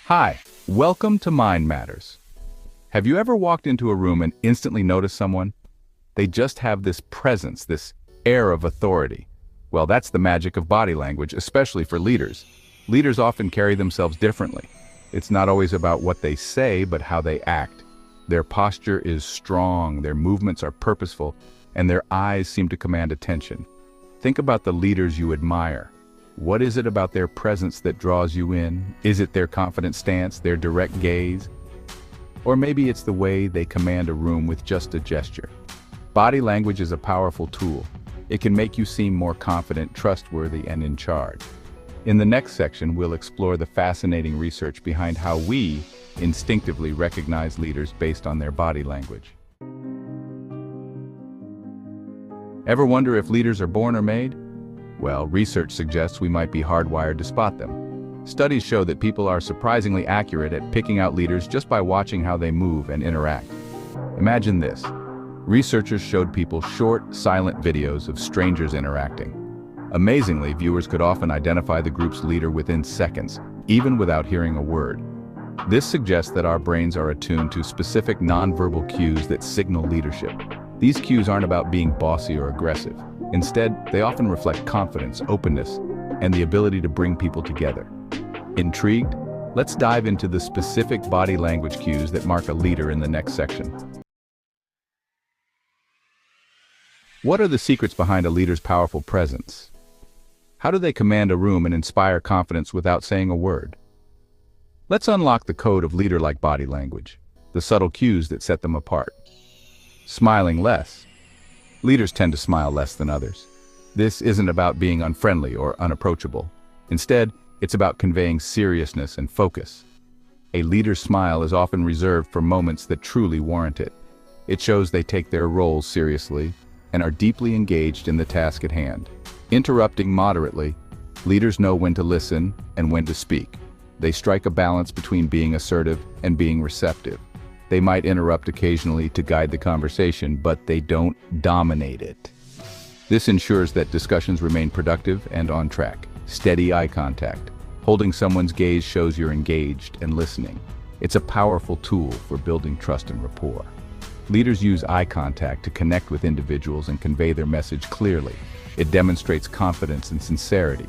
Hi, welcome to Mind Matters. Have you ever walked into a room and instantly noticed someone? They just have this presence, this air of authority. Well, that's the magic of body language, especially for leaders. Leaders often carry themselves differently. It's not always about what they say, but how they act. Their posture is strong, their movements are purposeful, and their eyes seem to command attention. Think about the leaders you admire. What is it about their presence that draws you in? Is it their confident stance, their direct gaze? Or maybe it's the way they command a room with just a gesture. Body language is a powerful tool. It can make you seem more confident, trustworthy, and in charge. In the next section, we'll explore the fascinating research behind how we instinctively recognize leaders based on their body language. Ever wonder if leaders are born or made? Well, research suggests we might be hardwired to spot them. Studies show that people are surprisingly accurate at picking out leaders just by watching how they move and interact. Imagine this. Researchers showed people short, silent videos of strangers interacting. Amazingly, viewers could often identify the group's leader within seconds, even without hearing a word. This suggests that our brains are attuned to specific nonverbal cues that signal leadership. These cues aren't about being bossy or aggressive. Instead, they often reflect confidence, openness, and the ability to bring people together. Intrigued? Let's dive into the specific body language cues that mark a leader in the next section. What are the secrets behind a leader's powerful presence? How do they command a room and inspire confidence without saying a word? Let's unlock the code of leader-like body language, the subtle cues that set them apart. Smiling less. Leaders tend to smile less than others. This isn't about being unfriendly or unapproachable. Instead, it's about conveying seriousness and focus. A leader's smile is often reserved for moments that truly warrant it. It shows they take their roles seriously and are deeply engaged in the task at hand. Interrupting moderately, leaders know when to listen and when to speak. They strike a balance between being assertive and being receptive. They might interrupt occasionally to guide the conversation, but they don't dominate it. This ensures that discussions remain productive and on track. Steady eye contact. Holding someone's gaze shows you're engaged and listening. It's a powerful tool for building trust and rapport. Leaders use eye contact to connect with individuals and convey their message clearly. It demonstrates confidence and sincerity.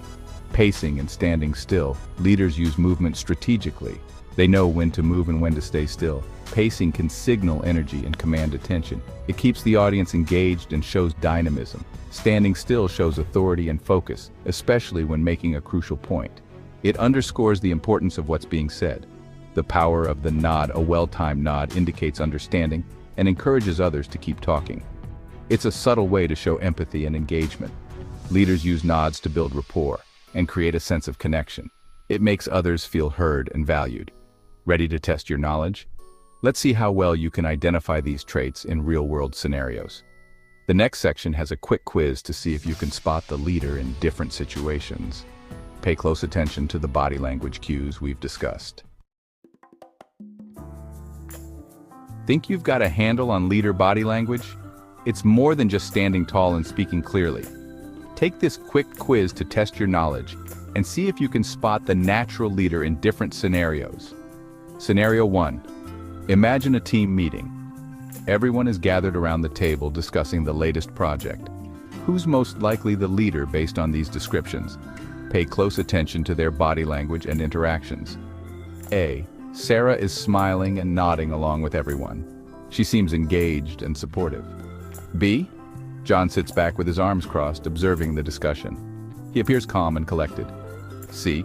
Pacing and standing still. Leaders use movement strategically. They know when to move and when to stay still. Pacing can signal energy and command attention. It keeps the audience engaged and shows dynamism. Standing still shows authority and focus, especially when making a crucial point. It underscores the importance of what's being said. The power of the nod, a well-timed nod, indicates understanding and encourages others to keep talking. It's a subtle way to show empathy and engagement. Leaders use nods to build rapport and create a sense of connection. It makes others feel heard and valued. Ready to test your knowledge? Let's see how well you can identify these traits in real-world scenarios. The next section has a quick quiz to see if you can spot the leader in different situations. Pay close attention to the body language cues we've discussed. Think you've got a handle on leader body language? It's more than just standing tall and speaking clearly. Take this quick quiz to test your knowledge and see if you can spot the natural leader in different scenarios. Scenario 1. Imagine a team meeting. Everyone is gathered around the table discussing the latest project. Who's most likely the leader based on these descriptions? Pay close attention to their body language and interactions. A. Sarah is smiling and nodding along with everyone. She seems engaged and supportive. B. John sits back with his arms crossed, observing the discussion. He appears calm and collected. C.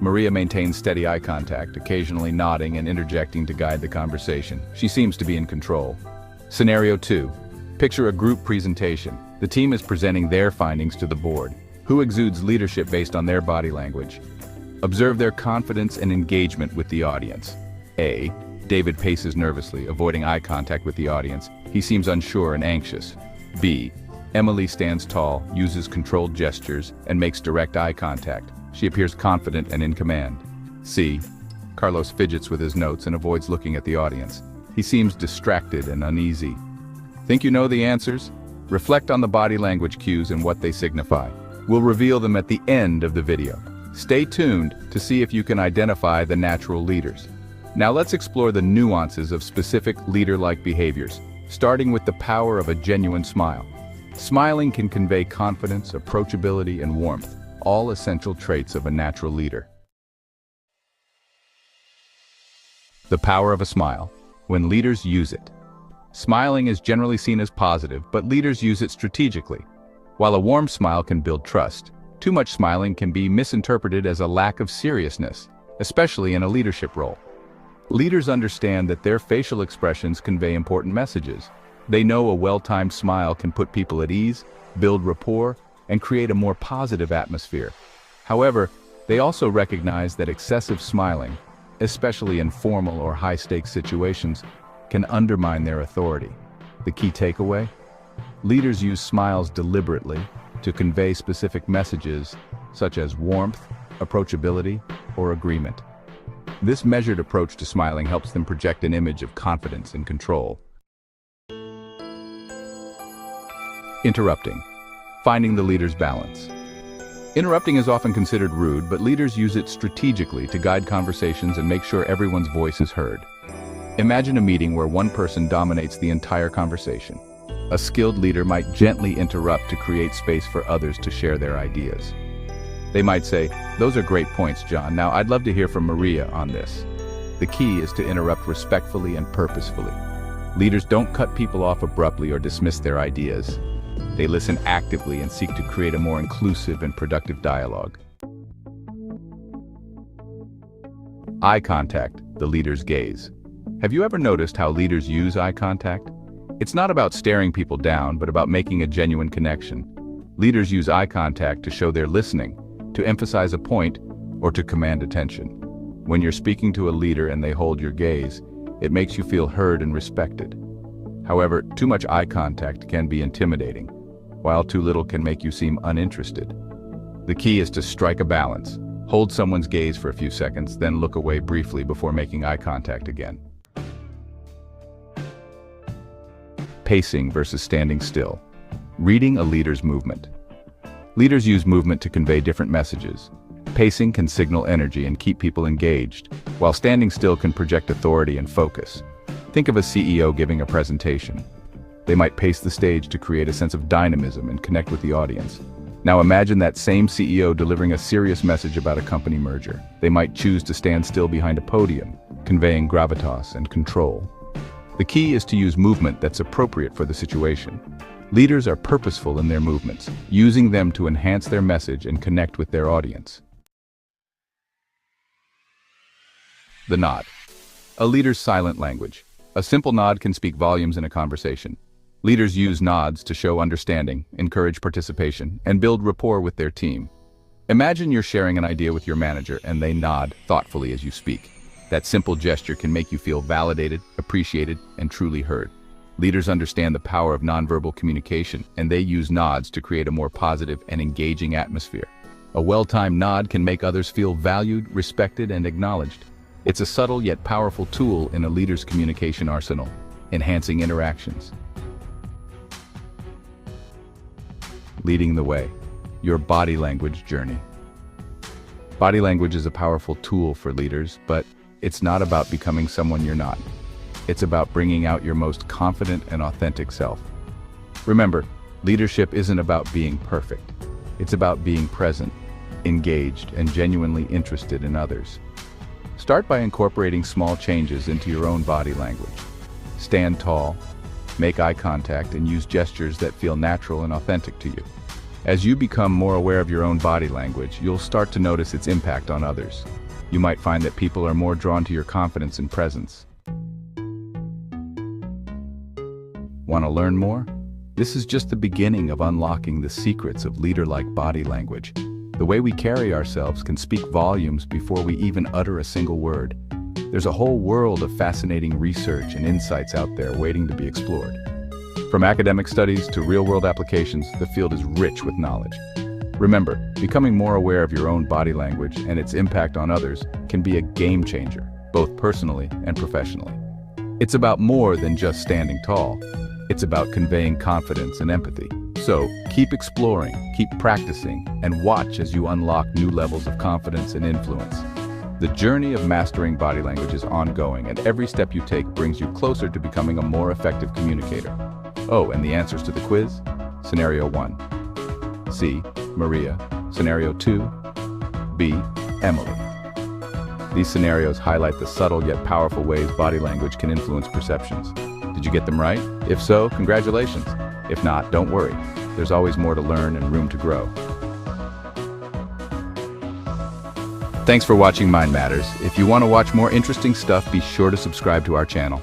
Maria maintains steady eye contact, occasionally nodding and interjecting to guide the conversation. She seems to be in control. Scenario 2. Picture a group presentation. The team is presenting their findings to the board. Who exudes leadership based on their body language? Observe their confidence and engagement with the audience. A. David paces nervously, avoiding eye contact with the audience. He seems unsure and anxious. B. Emily stands tall, uses controlled gestures, and makes direct eye contact. She appears confident and in command. C. Carlos fidgets with his notes and avoids looking at the audience. He seems distracted and uneasy. Think you know the answers? Reflect on the body language cues and what they signify. We'll reveal them at the end of the video. Stay tuned to see if you can identify the natural leaders. Now let's explore the nuances of specific leader-like behaviors, starting with the power of a genuine smile. Smiling can convey confidence, approachability, and warmth, all essential traits of a natural leader. The power of a smile, when leaders use it. Smiling is generally seen as positive, but leaders use it strategically. While a warm smile can build trust, too much smiling can be misinterpreted as a lack of seriousness, especially in a leadership role. Leaders understand that their facial expressions convey important messages. They know a well-timed smile can put people at ease, build rapport, and create a more positive atmosphere. However, they also recognize that excessive smiling, especially in formal or high-stakes situations, can undermine their authority. The key takeaway? Leaders use smiles deliberately to convey specific messages such as warmth, approachability, or agreement. This measured approach to smiling helps them project an image of confidence and control. Interrupting. Finding the leader's balance. Interrupting is often considered rude, but leaders use it strategically to guide conversations and make sure everyone's voice is heard. Imagine a meeting where one person dominates the entire conversation. A skilled leader might gently interrupt to create space for others to share their ideas. They might say, "Those are great points, John. Now I'd love to hear from Maria on this." The key is to interrupt respectfully and purposefully. Leaders don't cut people off abruptly or dismiss their ideas. They listen actively and seek to create a more inclusive and productive dialogue. Eye contact, the leader's gaze. Have you ever noticed how leaders use eye contact? It's not about staring people down, but about making a genuine connection. Leaders use eye contact to show they're listening, to emphasize a point, or to command attention. When you're speaking to a leader and they hold your gaze, it makes you feel heard and respected. However, too much eye contact can be intimidating, while too little can make you seem uninterested. The key is to strike a balance. Hold someone's gaze for a few seconds, then look away briefly before making eye contact again. Pacing versus standing still. Reading a leader's movement. Leaders use movement to convey different messages. Pacing can signal energy and keep people engaged, while standing still can project authority and focus. Think of a CEO giving a presentation. They might pace the stage to create a sense of dynamism and connect with the audience. Now imagine that same CEO delivering a serious message about a company merger. They might choose to stand still behind a podium, conveying gravitas and control. The key is to use movement that's appropriate for the situation. Leaders are purposeful in their movements, using them to enhance their message and connect with their audience. The nod. A leader's silent language. A simple nod can speak volumes in a conversation. Leaders use nods to show understanding, encourage participation, and build rapport with their team. Imagine you're sharing an idea with your manager and they nod thoughtfully as you speak. That simple gesture can make you feel validated, appreciated, and truly heard. Leaders understand the power of nonverbal communication, and they use nods to create a more positive and engaging atmosphere. A well-timed nod can make others feel valued, respected, and acknowledged. It's a subtle yet powerful tool in a leader's communication arsenal, enhancing interactions. Leading the way. Your body language journey. Body language is a powerful tool for leaders, but it's not about becoming someone you're not. It's about bringing out your most confident and authentic self. Remember, leadership isn't about being perfect. It's about being present, engaged, and genuinely interested in others. Start by incorporating small changes into your own body language. Stand tall, make eye contact, and use gestures that feel natural and authentic to you. As you become more aware of your own body language, you'll start to notice its impact on others. You might find that people are more drawn to your confidence and presence. Want to learn more? This is just the beginning of unlocking the secrets of leader-like body language. The way we carry ourselves can speak volumes before we even utter a single word. There's a whole world of fascinating research and insights out there waiting to be explored. From academic studies to real-world applications, the field is rich with knowledge. Remember, becoming more aware of your own body language and its impact on others can be a game changer, both personally and professionally. It's about more than just standing tall. It's about conveying confidence and empathy, So, keep exploring, keep practicing, and watch as you unlock new levels of confidence and influence. The journey of mastering body language is ongoing, and every step you take brings you closer to becoming a more effective communicator. Oh, and the answers to the quiz? Scenario 1. C. Maria. Scenario 2. B. Emily. These scenarios highlight the subtle yet powerful ways body language can influence perceptions. Did you get them right? If so, congratulations. If not, don't worry. There's always more to learn and room to grow. Thanks for watching Mind Matters. If you want to watch more interesting stuff, be sure to subscribe to our channel.